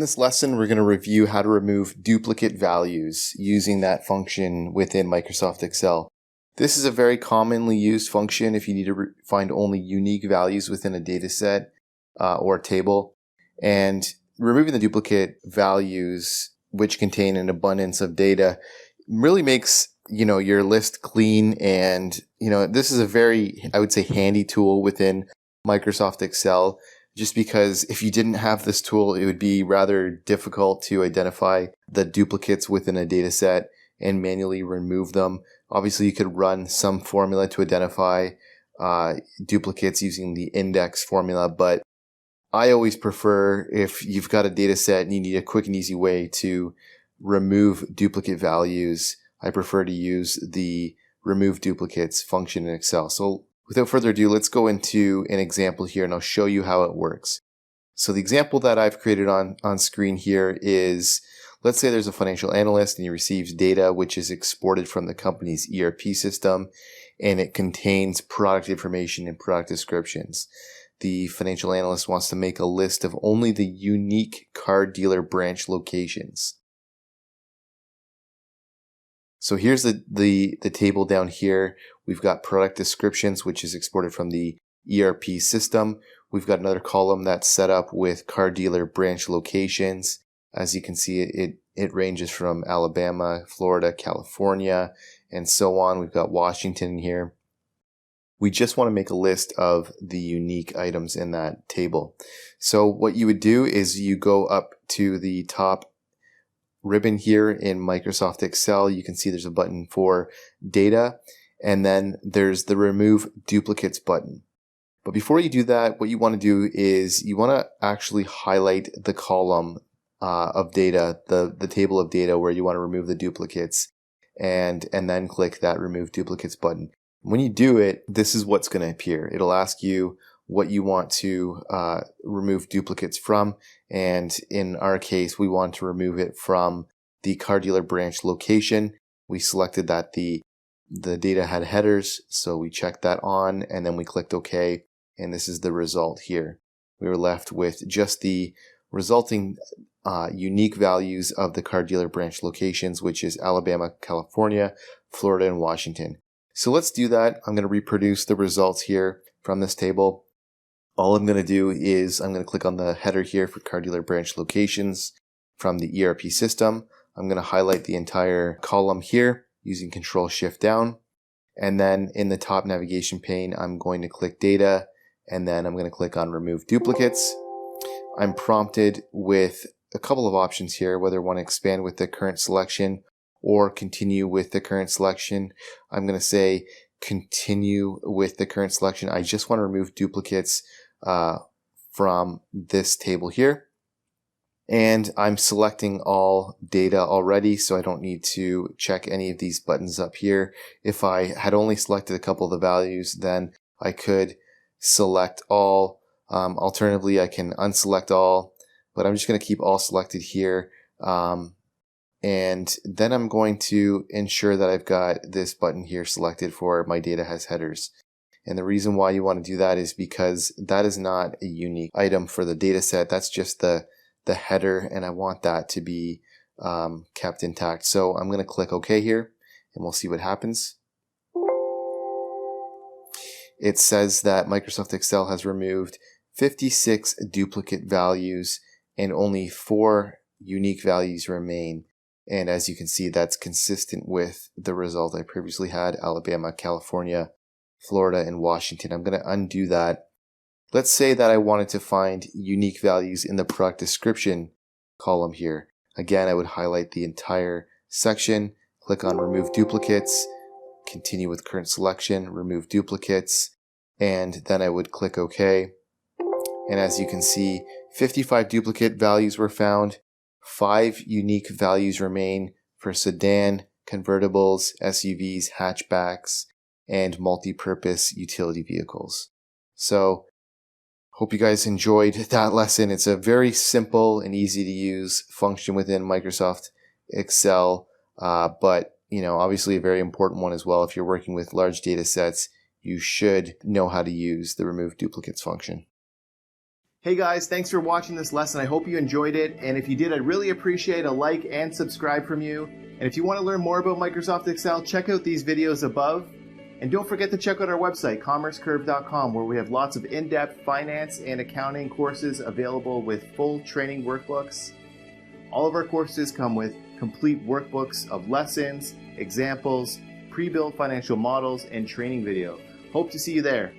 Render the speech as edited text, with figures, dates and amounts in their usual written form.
this lesson, we're going to review how to remove duplicate values using that function within Microsoft Excel. This is a very commonly used function if you need to find only unique values within a data set or a table. And removing the duplicate values, which contain an abundance of data, really makes your list clean. And this is a very, I would say, handy tool within Microsoft Excel, just because if you didn't have this tool, it would be rather difficult to identify the duplicates within a data set and manually remove them. Obviously, you could run some formula to identify duplicates using the index formula, but I always prefer, if you've got a data set and you need a quick and easy way to remove duplicate values, I prefer to use the remove duplicates function in Excel. So without further ado, let's go into an example here and I'll show you how it works. So the example that I've created on screen here is, let's say there's a financial analyst and he receives data which is exported from the company's ERP system, and it contains product information and product descriptions. The financial analyst wants to make a list of only the unique car dealer branch locations. So here's the table down here. We've got product descriptions, which is exported from the ERP system. We've got another column that's set up with car dealer branch locations. As you can see, it ranges from Alabama, Florida, California, and so on. We've got Washington here. We just want to make a list of the unique items in that table. So what you would do is you go up to the top ribbon here in Microsoft Excel. You can see there's a button for data, and then there's the remove duplicates button. But before you do that, what you want to do is you want to actually highlight the column of data, the table of data where you want to remove the duplicates, and then click that remove duplicates button. When you do it, this is what's going to appear. It'll ask you what you want to remove duplicates from, and in our case, we want to remove it from the car dealer branch location. We selected that the data had headers, so we checked that on, and then we clicked OK, and this is the result here. We were left with just the resulting unique values of the car dealer branch locations, which is Alabama, California, Florida, and Washington. So let's do that. I'm going to reproduce the results here from this table. All I'm going to do is I'm going to click on the header here for car dealer branch locations from the ERP system. I'm going to highlight the entire column here using Control-Shift down. And then in the top navigation pane, I'm going to click data, and then I'm going to click on remove duplicates. I'm prompted with a couple of options here, whether I want to expand with the current selection or continue with the current selection. I'm going to say continue with the current selection. I just want to remove duplicates from this table here. And I'm selecting all data already, so I don't need to check any of these buttons up here. If I had only selected a couple of the values, then I could select all. Alternatively, I can unselect all, but I'm just going to keep all selected here. And then I'm going to ensure that I've got this button here selected for my data has headers. And the reason why you want to do that is because that is not a unique item for the data set. That's just the header, and I want that to be kept intact. So I'm going to click OK here, and we'll see what happens. It says that Microsoft Excel has removed 56 duplicate values and only 4 unique values remain. And as you can see, that's consistent with the result I previously had: Alabama, California, Florida, and Washington. I'm going to undo that. Let's say that I wanted to find unique values in the product description column here. Again, I would highlight the entire section, click on remove duplicates, continue with current selection, remove duplicates, and then I would click OK. And as you can see, 55 duplicate values were found. 5 unique values remain for sedan, convertibles, SUVs, hatchbacks, and multi-purpose utility vehicles. So, hope you guys enjoyed that lesson. It's a very simple and easy to use function within Microsoft Excel, but obviously a very important one as well. If you're working with large data sets, you should know how to use the remove duplicates function. Hey guys, thanks for watching this lesson. I hope you enjoyed it. And if you did, I'd really appreciate a like and subscribe from you. And if you want to learn more about Microsoft Excel, check out these videos above. And don't forget to check out our website, commercecurve.com, where we have lots of in-depth finance and accounting courses available with full training workbooks. All of our courses come with complete workbooks of lessons, examples, pre-built financial models, and training video. Hope to see you there.